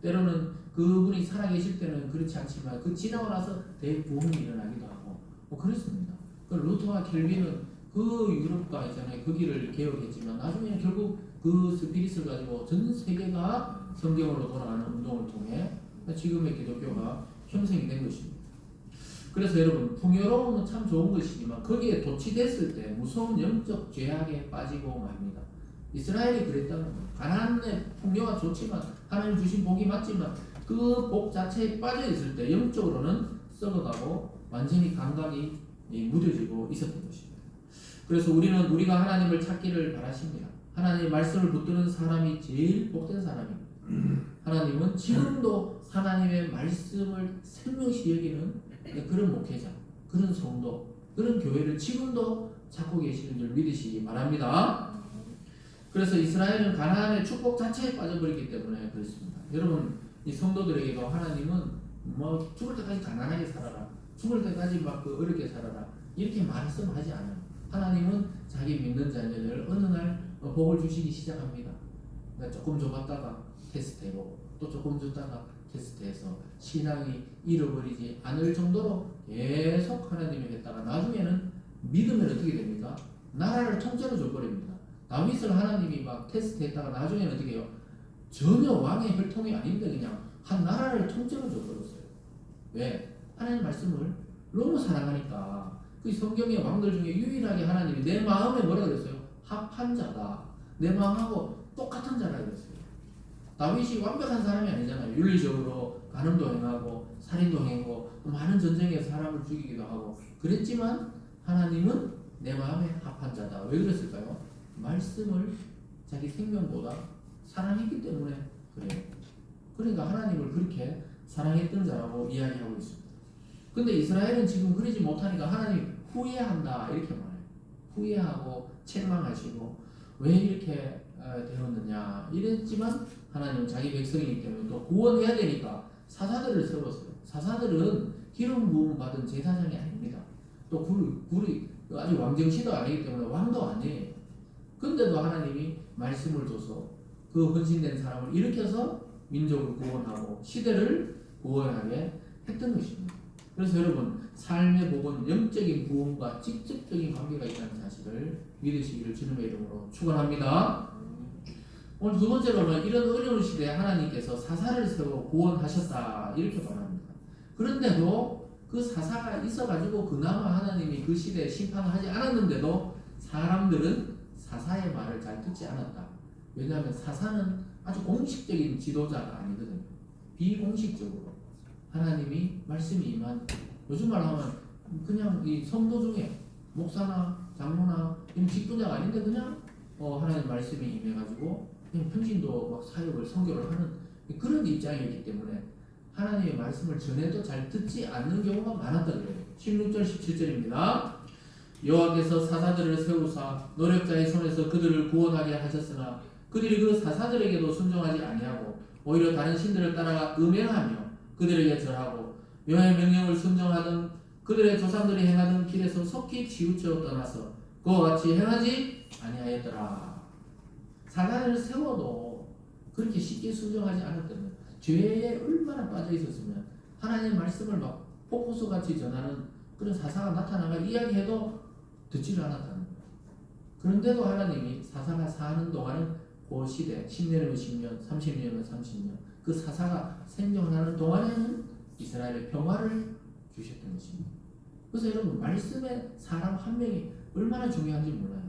때로는 그분이 살아계실 때는 그렇지 않지만 그 지나고 나서 대부흥이 일어나기도 하고 뭐 그렇습니다. 그 루터와 켈빈은 그 유럽가 있잖아요. 거기를 개혁했지만 나중에는 결국 그 스피릿을 가지고 전 세계가 성경으로 돌아가는 운동을 통해 지금의 기독교가 형성이 된 것입니다. 그래서 여러분 풍요로움은 참 좋은 것이지만 거기에 도취됐을 때 무서운 영적 죄악에 빠지고 맙니다. 이스라엘이 그랬다는 거예요. 가나안의 풍요가 좋지만 하나님 주신 복이 맞지만 그 복 자체에 빠져 있을 때 영적으로는 썩어가고 완전히 감각이 무뎌지고 있었던 것입니다. 그래서 우리가 하나님을 찾기를 바라십니다. 하나님의 말씀을 붙드는 사람이 제일 복된 사람입니다. 하나님은 지금도 하나님의 말씀을 생명시 여기는 그런 목회자, 그런 성도, 그런 교회를 지금도 찾고 계시는 줄 믿으시기 바랍니다. 그래서 이스라엘은 가나안의 축복 자체에 빠져버리기 때문에 그렇습니다. 여러분 이 성도들에게도 하나님은 뭐 죽을 때까지 가난하게 살아라, 죽을 때까지 막 어렵게 살아라 이렇게 말씀하지 않아요. 하나님은 자기 믿는 자녀들 어느 날 복을 주시기 시작합니다. 그러니까 조금 줘봤다가 테스트해보고 또 조금 줬다가 테스트해서 신앙이 잃어버리지 않을 정도로 계속 하나님이 했다가 나중에는 믿으면 어떻게 됩니까? 나라를 통째로 줘버립니다. 다윗을 하나님이 막 테스트했다가 나중에는 어떻게 해요? 전혀 왕의 혈통이 아닌데 그냥 한 나라를 통째로 줘버렸어요. 왜? 하나님 말씀을 너무 사랑하니까. 그 성경의 왕들 중에 유일하게 하나님이 내 마음에 뭐라 그랬어요? 합한 자다. 내 마음하고 똑같은 자라 그랬어요. 다윗이 완벽한 사람이 아니잖아요. 윤리적으로 간음도 행하고 살인도 행하고 많은 전쟁에서 사람을 죽이기도 하고 그랬지만 하나님은 내 마음에 합한 자다. 왜 그랬을까요? 말씀을 자기 생명보다 사랑했기 때문에 그래요. 그러니까 하나님을 그렇게 사랑했던 자라고 이야기하고 있습니다. 근데 이스라엘은 지금 그러지 못하니까 하나님 후회한다 이렇게 말해요. 후회하고 책망하시고 왜 이렇게 되었느냐 이랬지만 하나님은 자기 백성이기 때문에 또 구원해야 되니까 사사들을 세웠어요. 사사들은 기름 부음 받은 제사장이 아닙니다. 또 굴이 아주 왕정시도 아니기 때문에 왕도 아니에요. 근데도 하나님이 말씀을 줘서 그 헌신된 사람을 일으켜서 민족을 구원하고 시대를 구원하게 했던 것입니다. 그래서 여러분 삶의 복은 영적인 부흥과 직접적인 관계가 있다는 사실을 믿으시기를 주님의 이름으로 축원합니다. 오늘 두 번째로는 이런 어려운 시대에 하나님께서 사사를 세워 구원하셨다 이렇게 말합니다. 그런데도 그 사사가 있어가지고 그나마 하나님이 그 시대에 심판을 하지 않았는데도 사람들은 사사의 말을 잘 듣지 않았다. 왜냐하면 사사는 아주 공식적인 지도자가 아니거든요. 비공식적으로 하나님이 말씀이 임한, 요즘 말로 하면 그냥 이 성도 중에 목사나 장로나 이런 직분자가 아닌데 그냥 하나님 말씀이 임해가지고 그냥 평신도 막 사역을 선교를 하는 그런 입장이었기 때문에 하나님의 말씀을 전해도 잘 듣지 않는 경우가 많았다 그래요. 16절 17절입니다. 여호와께서 사사들을 세우사 노력자의 손에서 그들을 구원하게 하셨으나 그들이 그 사사들에게도 순종하지 아니하고 오히려 다른 신들을 따라가 음행하며 그들에게 절하고 여호와의 명령을 순종하던 그들의 조상들이 행하던 길에서 속히 치우쳐 떠나서 그와 같이 행하지 아니하였더라. 사사를 세워도 그렇게 쉽게 순종하지 않았다면 죄에 얼마나 빠져 있었으면 하나님의 말씀을 막 폭포수같이 전하는 그런 사사가 나타나가 이야기해도 듣지를 않았다는 거예요. 그런데도 하나님이 사사가 사는 동안은 그 시대 10년이면 10년, 30년이면 30년 그 사사가 생존하는 동안에는 이스라엘의 평화를 주셨던 것입니다. 그래서 여러분 말씀에 사람 한 명이 얼마나 중요한지 몰라요.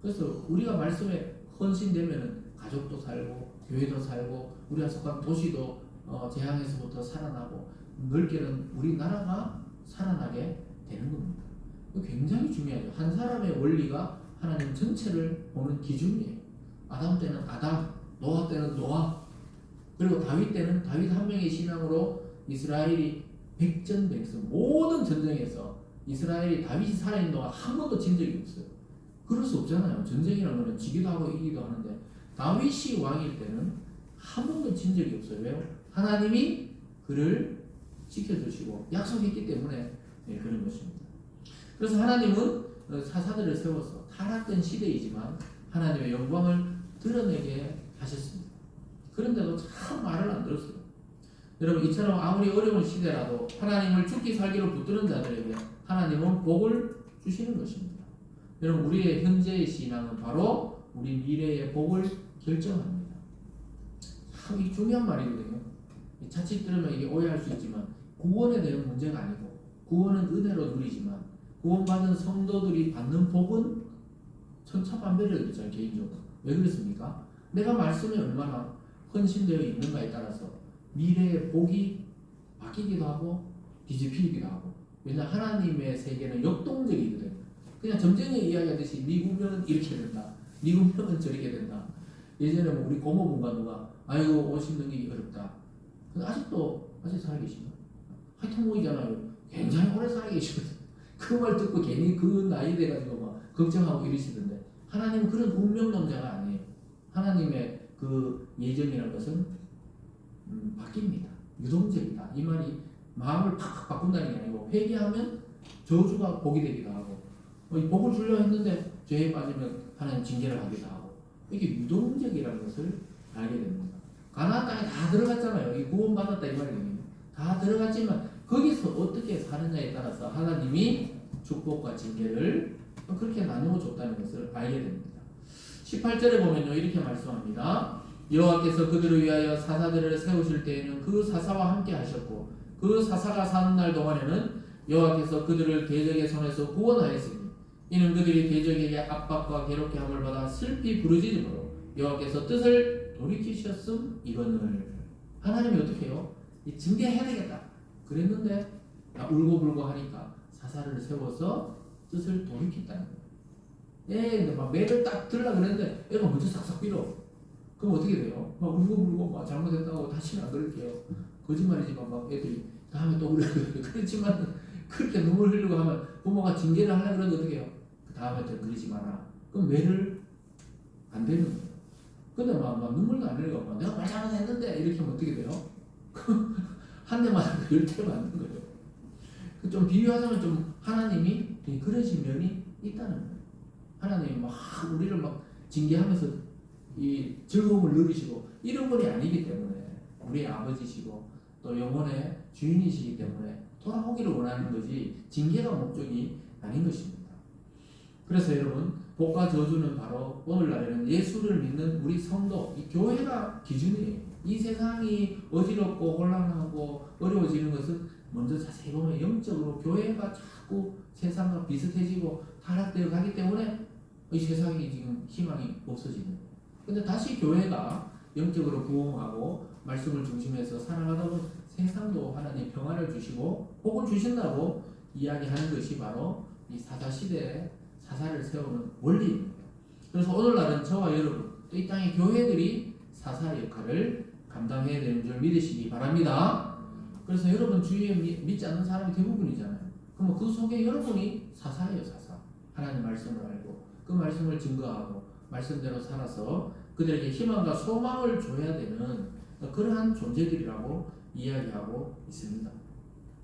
그래서 우리가 말씀에 헌신되면 가족도 살고 교회도 살고 우리가 속한 도시도 재앙에서부터 살아나고 넓게는 우리나라가 살아나게 되는 겁니다. 굉장히 중요하죠. 한 사람의 원리가 하나님 전체를 보는 기준이에요. 아담 때는 아담, 노아 때는 노아, 그리고 다윗 때는 다윗 한 명의 신앙으로 이스라엘이 백전백승 모든 전쟁에서 이스라엘이 다윗이 살아있는 동안 한 번도 진 적이 없어요. 그럴 수 없잖아요. 전쟁이라는 것은 지기도 하고 이기도 하는데 다윗이 왕일 때는 한 번도 진 적이 없어요. 왜요? 하나님이 그를 지켜주시고 약속했기 때문에 그런 것입니다. 그래서 하나님은 사사들을 세워서 타락된 시대이지만 하나님의 영광을 드러내게 하셨습니다. 그런데도 참 말을 안 들었어요. 여러분 이처럼 아무리 어려운 시대라도 하나님을 죽기 살기로 붙드는 자들에게 하나님은 복을 주시는 것입니다. 여러분 우리의 현재의 신앙은 바로 우리 미래의 복을 결정합니다. 참 이 중요한 말이거든요. 자칫 들으면 이게 오해할 수 있지만 구원에 대한 문제가 아니고 구원은 은혜로 누리지만 구원받은 성도들이 받는 복은 천차만별이죠. 개인적으로. 왜 그렇습니까? 내가 말씀에 얼마나 헌신되어 있는가에 따라서 미래의 복이 바뀌기도 하고 뒤집히기도 하고. 왜냐하면 하나님의 세계는 역동적이거든요. 그냥 점쟁이 이야기하듯이 미국면은 이렇게 된다. 미국면은 저렇게 된다. 예전에 뭐 우리 고모분과 누가 아이고 옷 입는 게 어렵다. 근데 아직 살아계신가? 하여튼 뭐이잖아요. 굉장히 오래 살아계시거든요. 그 말 듣고 괜히 그 나이 돼가지고 막 걱정하고 이러시던데 하나님은 그런 운명론자가 아니에요. 하나님의 그 예정이라는 것은 바뀝니다. 유동적이다. 이 말이 마음을 팍팍 바꾼다는 게 아니고 회개하면 저주가 복이 되기도 하고 이 복을 주려 했는데 죄에 빠지면 하나님 징계를 하기도 하고 이게 유동적이라는 것을 알게 됩니다. 가나안 땅에 다 들어갔잖아요. 이 구원받았다 이 말이거든요. 다 들어갔지만 거기서 어떻게 사느냐에 따라서 하나님이 축복과 징계를 그렇게 나누어 줬다는 것을 알게 됩니다. 18절에 보면요 이렇게 말씀합니다. 여호와께서 그들을 위하여 사사들을 세우실 때에는 그 사사와 함께 하셨고 그 사사가 사는 날 동안에는 여호와께서 그들을 대적의 손에서 구원하였으니 이는 그들이 대적에게 압박과 괴롭게 함을 받아 슬피 부르짖음으로 여호와께서 뜻을 돌이키셨음 이거늘. 하나님이 어떻게 해요? 징계해야 되겠다 그랬는데 울고불고 하니까 사사를 세워서 뜻을 돌이켰다는 거예요. 근데 막 매를 딱 들으려고 그랬는데 애가 먼저 싹싹 빌어. 그럼 어떻게 돼요? 막 울고불고 막 잘못했다고 다시는 안 그럴게요. 거짓말이지만 막 애들이 다음에 또 그러고요. 그렇지만 그렇게 눈물 흘리고 하면 부모가 징계를 하려고 그러는데 어떻게 해요? 그 다음에 그러지 마라. 그럼 매를 안 되는 거예요. 근데 막 눈물도 안 흘리고 막 내가 말 잘못했는데 이렇게 하면 어떻게 돼요? 한 대 맞으면 10대 맞는 거예요. 좀 비유하자면 좀 하나님이 그러신 면이 있다는 거예요. 하나님이 막 우리를 막 징계하면서 이 즐거움을 누리시고 이런 분이 아니기 때문에 우리의 아버지시고 또 영혼의 주인이시기 때문에 돌아오기를 원하는 거지 징계가 목적이 아닌 것입니다. 그래서 여러분 복과 저주는 바로 오늘날에는 예수를 믿는 우리 성도 이 교회가 기준이에요. 이 세상이 어지럽고 혼란하고 어려워지는 것은 먼저 자세히 보면 영적으로 교회가 자꾸 세상과 비슷해지고 타락되어 가기 때문에 이 세상이 지금 희망이 없어지는 거예요. 근데 다시 교회가 영적으로 부흥하고 말씀을 중심해서 살아가다 보면 세상도 하나님 평안을 주시고 복을 주신다고 이야기하는 것이 바로 이 사사시대에 사사를 세우는 원리입니다. 그래서 오늘날은 저와 여러분 또 이 땅의 교회들이 사사 역할을 감당해야 되는 줄 믿으시기 바랍니다. 그래서 여러분 주위에 믿지 않는 사람이 대부분이잖아요. 그럼 그 속에 여러분이 사사예요. 사사. 하나님 말씀을 알고 그 말씀을 증거하고 말씀대로 살아서 그들에게 희망과 소망을 줘야 되는 그러한 존재들이라고 이야기하고 있습니다.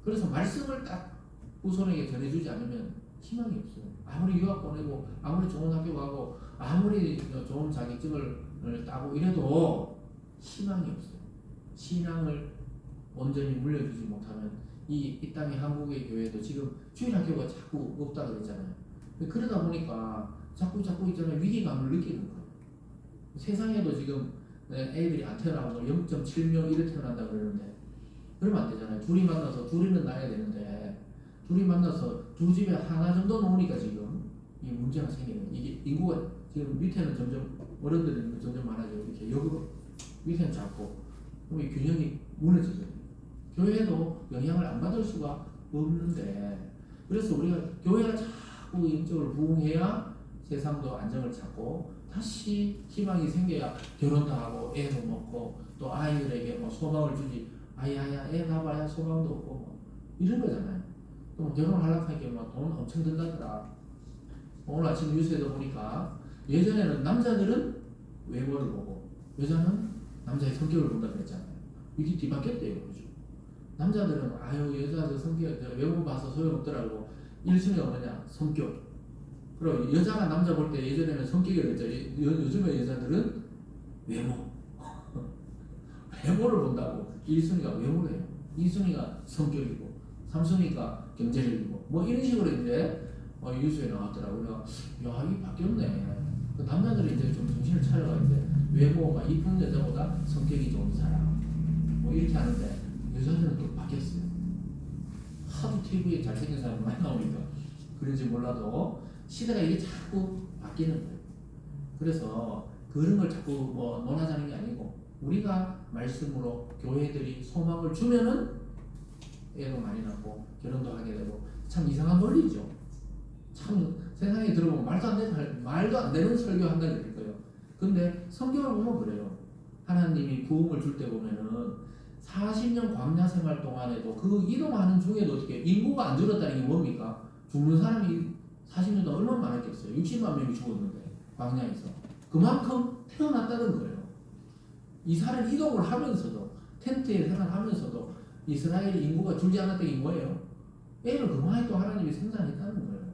그래서 말씀을 딱 후손에게 전해주지 않으면 희망이 없어요. 아무리 유학 보내고 아무리 좋은 학교 가고 아무리 좋은 자격증을 따고 이래도 희망이 없어요. 신앙을 온전히 물려주지 못하면 이 땅의 한국의 교회도 지금 주일학교가 자꾸 없다 그랬잖아요. 그러다 보니까 자꾸 있잖아요. 위기감을 느끼는 거예요. 세상에도 지금 애들이 안 태어나고 0.7명 이렇게 태어난다 그러는데 그러면 안 되잖아요. 둘이 만나서 둘이는 낳아야 되는데 둘이 만나서 두 집에 하나 정도 놓으니까 지금 이 문제가 생기는 거예요. 이게 인구가 지금 밑에는 점점 어른들은 점점 많아지고 이렇게 역으로 밑에는 작고 그럼 이 균형이 무너지죠. 교회도 영향을 안 받을 수가 없는데 그래서 우리가 교회가 자꾸 영적으로 부흥해야 세상도 안정을 찾고 다시 희망이 생겨야 결혼도 하고 애도 먹고 또 아이들에게 뭐 소망을 주지 아야야 애 낳아봐야 소망도 없고 뭐 이런 거잖아요. 또 결혼하려고 하니까 뭐 돈 엄청 든다더라. 오늘 아침 뉴스에도 보니까 예전에는 남자들은 외모를 보고 여자는 남자의 성격을 본다 그랬잖아요. 이게 뒤바뀌었대요. 그죠? 남자들은 아유 여자 성격 외모 봐서 소용없더라고. 1순위가 뭐냐? 성격. 그리고 여자가 남자 볼 때 예전에는 성격이라고 했죠. 요즘의 여자들은 외모. 외모를 본다고 1순위가 외모래요. 2순위가 성격이고 3순위가 경제력이고 뭐 이런 식으로 이제 뉴스에 나왔더라고요. 야, 이게 바뀌었네. 그 남자들이 이제 좀 정신을 차려가 이제 외모가 이쁜 여자보다 성격이 좋은 사람 뭐 이렇게 하는데 여자들은 또 바뀌었어요. 하도 TV에 잘생긴 사람이 많이 나오니까 그런지 몰라도 시대가 이게 자꾸 바뀌는 거예요. 그래서 그런 걸 자꾸 뭐 논하자는 게 아니고 우리가 말씀으로 교회들이 소망을 주면은 애도 많이 낳고 결혼도 하게 되고 참 이상한 논리죠. 참 세상에 들어보면 말도 안 되는 설교한다는 게 될 거예요. 근데 성경을 보면 그래요. 하나님이 부흥을 줄 때 보면은 40년 광야 생활 동안에도 그 이동하는 중에도 어떻게 인구가 안 줄었다는 게 뭡니까? 죽는 사람이 40년 동안 얼마나 많았겠어요. 60만 명이 죽었는데 광야에서 그만큼 태어났다는 거예요. 이스라엘 이동을 하면서도 텐트에 생활하면서도 이스라엘 인구가 줄지 않았던 게 뭐예요? 애를 그만하게 또 하나님이 생산했다는 거예요.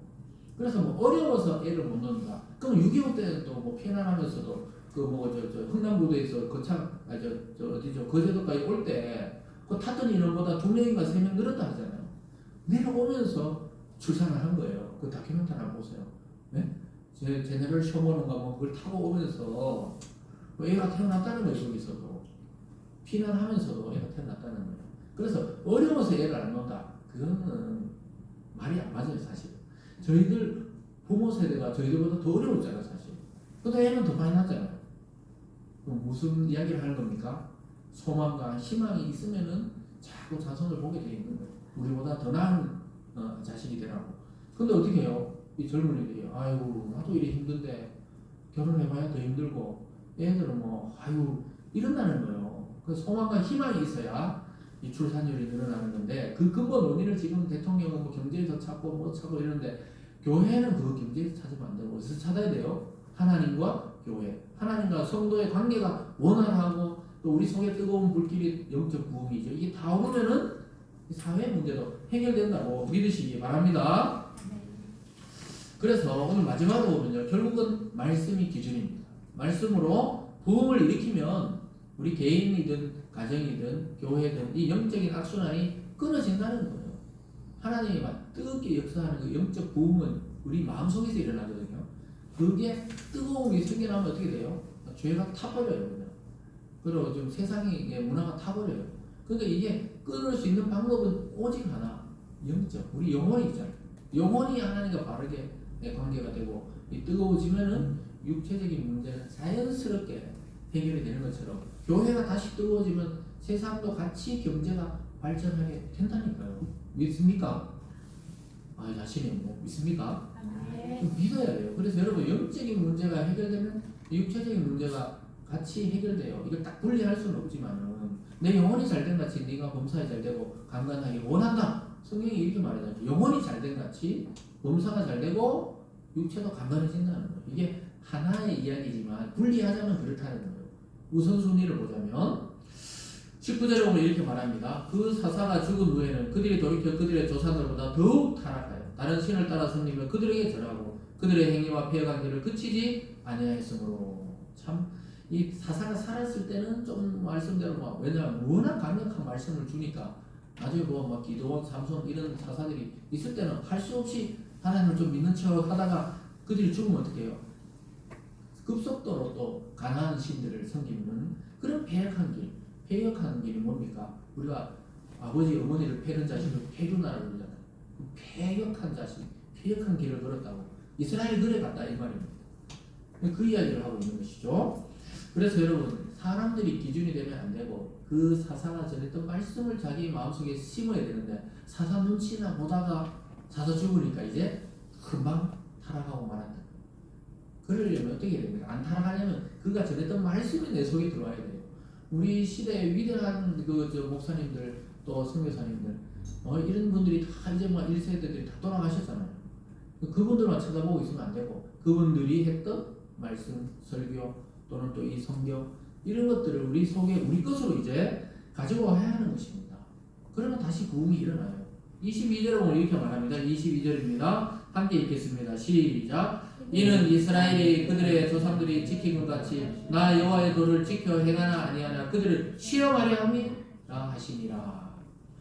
그래서 뭐 어려워서 애를 못 낳는다. 그럼 6.25 때는 또 뭐 피난하면서도 그 뭐 저 흥남부도에서 거창 저 어디죠 거제도까지 올 때 그 탔던 인원보다 2명인가 3명 늘었다 하잖아요. 내려오면서 출산을 한 거예요. 그 다큐멘터리 한번 보세요. 네? 제네럴 셔먼인가 뭐 그걸 타고 오면서 애가 태어났다는 거예요. 거기서도 피난하면서도 애가 태어났다는 거예요. 그래서 어려워서 애를 안 낳는다. 그거는 말이 안 맞아요. 사실 저희들 부모 세대가 저희들보다 더 어려웠잖아요. 사실 근데 애는 더 많이 낳잖아요. 그럼 무슨 이야기를 하는 겁니까? 소망과 희망이 있으면은 자꾸 자손을 보게 돼 있는 거예요. 우리보다 더 나은 자식이 되라고. 근데 어떻게 해요? 이 젊은이들이 아이고 나도 이래 힘든데 결혼해봐야 더 힘들고 애들은 뭐 아유 이런다는 거예요. 그 소망과 희망이 있어야 이 출산율이 늘어나는 건데 그 근본 원인을 지금 대통령은 뭐 경제에서 찾고 뭐 찾고 이러는데 교회는 그 경제에서 찾으면 안 되고 어디서 찾아야 돼요? 하나님과 교회, 하나님과 성도의 관계가 원활하고 또 우리 속에 뜨거운 불길이 영적 부흥이죠. 이게 다 오르면은 사회 문제도 해결된다고 믿으시기 바랍니다. 그래서 오늘 마지막으로 보면요. 결국은 말씀이 기준입니다. 말씀으로 부흥을 일으키면 우리 개인이든 가정이든 교회든 이 영적인 악순환이 끊어진다는 거예요. 하나님이 막 뜨겁게 역사하는 그 영적 부흥은 우리 마음속에서 일어나거든요. 그게 뜨거움이 생겨나면 어떻게 돼요? 죄가 타버려요. 그냥. 그리고 좀 세상의 문화가 타버려요. 그러니까 이게 끊을 수 있는 방법은 오직 하나, 영적. 우리 영혼이 있잖아요. 영혼이 하나님과 바르게 관계가 되고 이 뜨거워지면은 육체적인 문제는 자연스럽게 해결이 되는 것처럼 교회가 다시 뜨거워지면 세상도 같이 경제가 발전하게 된다니까요. 믿습니까? 아, 자신이 없네. 믿습니까? 믿어야 돼요. 그래서 여러분 영적인 문제가 해결되면 육체적인 문제가 같이 해결돼요. 이걸 딱 분리할 수는 없지만은 내 영혼이 잘된 같이 네가 범사에 잘되고 강건하게 원한다. 성경이 이렇게 말하잖아요. 영혼이 잘된 같이 범사가 잘되고 육체도 강건해진다는 거예요. 이게 하나의 이야기지만 분리하자면 그렇다는 거예요. 우선순위를 보자면 19절에 보면 이렇게 말합니다. 그 사사가 죽은 후에는 그들이 돌이켜 그들의 조상들보다 더욱 타락하여 다른 신을 따라 섬기며 그들에게 절하고 그들의 행위와 폐역한 길을 그치지 아니하였으므로 참 이 사사가 살았을 때는 좀 말씀대로 막 왜냐하면 워낙 강력한 말씀을 주니까 나중에 막 기도원, 삼손 이런 사사들이 있을 때는 할 수 없이 하나님을 좀 믿는 척 하다가 그들이 죽으면 어떻게 해요? 급속도로 또 가나안 신들을 섬기는 그런 폐역한 길. 폐역한 길이 뭡니까? 우리가 아버지 어머니를 패는 자식을 폐류나라고 그러잖아요. 폐역한 자식, 폐역한 길을 걸었다고. 이스라엘이 그래 갔다 이 말입니다. 그 이야기를 하고 있는 것이죠. 그래서 여러분 사람들이 기준이 되면 안 되고 그 사사가 전했던 말씀을 자기 마음속에 심어야 되는데 사사 눈치나 보다가 사사 죽으니까 이제 금방 타락하고 말았다. 그러려면 어떻게 해야 됩니까? 안 타락하려면 그가 전했던 말씀이 내 속에 들어와야 돼요. 우리 시대의 위대한 저 목사님들 또 선교사님들 이런 분들이 다 이제 1세대들이 다 돌아가셨잖아요. 그분들만 쳐다보고 있으면 안 되고 그분들이 했던 말씀, 설교 또는 또 이 성경 이런 것들을 우리 속에 우리 것으로 이제 가지고 와야 하는 것입니다. 그러면 다시 부흥이 일어나요. 22절에 보면 이렇게 말합니다. 22절입니다. 함께 읽겠습니다. 시작. 이는 이스라엘이 그들의 조상들이 지킨 것 같이 나 여호와의 도를 지켜 행하나 아니하나 그들을 시험하려 함이라 하시니라.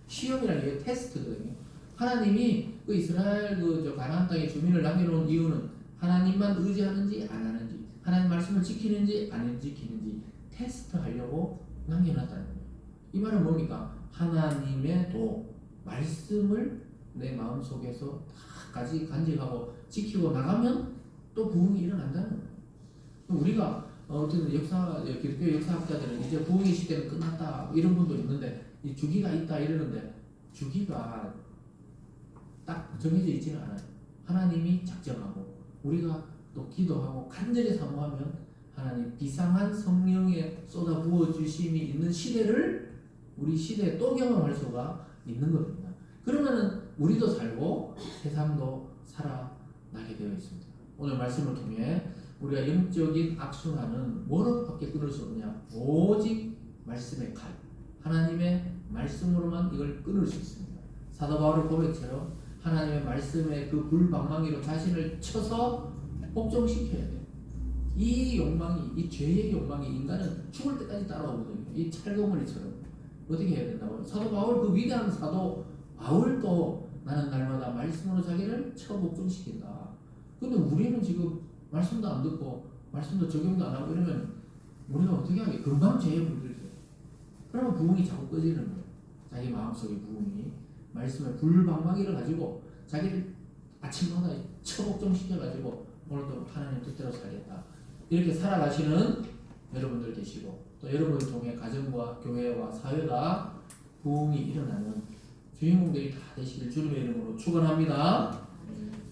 시험이라는 게 테스트거든요. 하나님이 그 이스라엘 그 가나안 땅에 주민을 남겨놓은 이유는 하나님만 의지하는지 안 하는지, 하나님 말씀을 지키는지 안 지키는지 테스트하려고 남겨놨다는 거예요. 이 말은 뭡니까? 하나님의 도, 말씀을 내 마음 속에서 다까지 간직하고 지키고 나가면 또 부흥이 일어난다는 거예요. 우리가 어쨌든 기독교 역사학자들은 이제 부흥의 시대는 끝났다 이런 분도 있는데 이 주기가 있다 이러는데 주기가 딱 정해져 있지는 않아요. 하나님이 작정하고 우리가 또 기도하고 간절히 사모하면 하나님 비상한 성령의 쏟아 부어 주심이 있는 시대를 우리 시대에 또 경험할 수가 있는 겁니다. 그러면은 우리도 살고 세상도 살아나게 되어 있습니다. 오늘 말씀을 통해 우리가 영적인 악순환은 뭐로밖에 끊을 수 없냐? 오직 말씀의 칼, 하나님의 말씀으로만 이걸 끊을 수 있습니다. 사도 바울의 고백처럼 하나님의 말씀의 그 불방망이로 자신을 쳐서 복종시켜야 돼요. 이 욕망이, 이 죄의 욕망이 인간은 죽을 때까지 따라오거든요. 이 찰거머리처럼. 어떻게 해야 된다고요? 사도 바울, 그 위대한 사도 바울도 나는 날마다 말씀으로 자기를 쳐 복종시킨다. 근데 우리는 지금 말씀도 안 듣고 말씀도 적용도 안 하고 이러면 우리가 어떻게 하게? 금방 죄에 물들죠. 그러면 부흥이 자꾸 꺼지는 거예요. 자기 마음속의 부흥이 말씀의 불방망이를 가지고 자기를 아침마다 처복종시켜가지고 오늘도 하나님 뜻대로 살겠다 이렇게 살아가시는 여러분들 계시고 또 여러분을 통해 가정과 교회와 사회가 부흥이 일어나는 주인공들이 다 되시길 주님의 이름으로 축원합니다.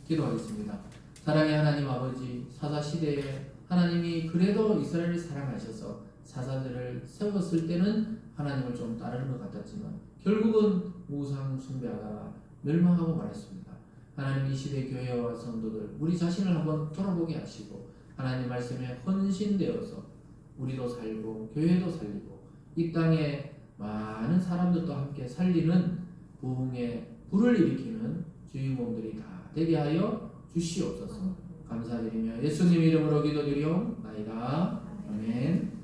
기도하겠습니다. 사랑의 하나님 아버지, 사사시대에 하나님이 그래도 이스라엘을 사랑하셔서 사사들을 세웠을 때는 하나님을 좀 따르는 것 같았지만 결국은 우상 숭배하다가 멸망하고 말았습니다. 하나님 이 시대 교회와 성도들 우리 자신을 한번 돌아보게 하시고 하나님 말씀에 헌신되어서 우리도 살고 교회도 살리고 이 땅에 많은 사람들도 함께 살리는 부흥의 불을 일으키는 주인공들이 다 되게 하여 주시옵소서. 감사드리며 예수님 이름으로 기도드리옵나이다. 아멘.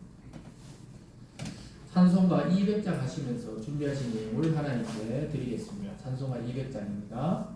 찬송가 200장 하시면서 준비하신 내용을 하나님께 드리겠습니다. 찬송가 200장입니다.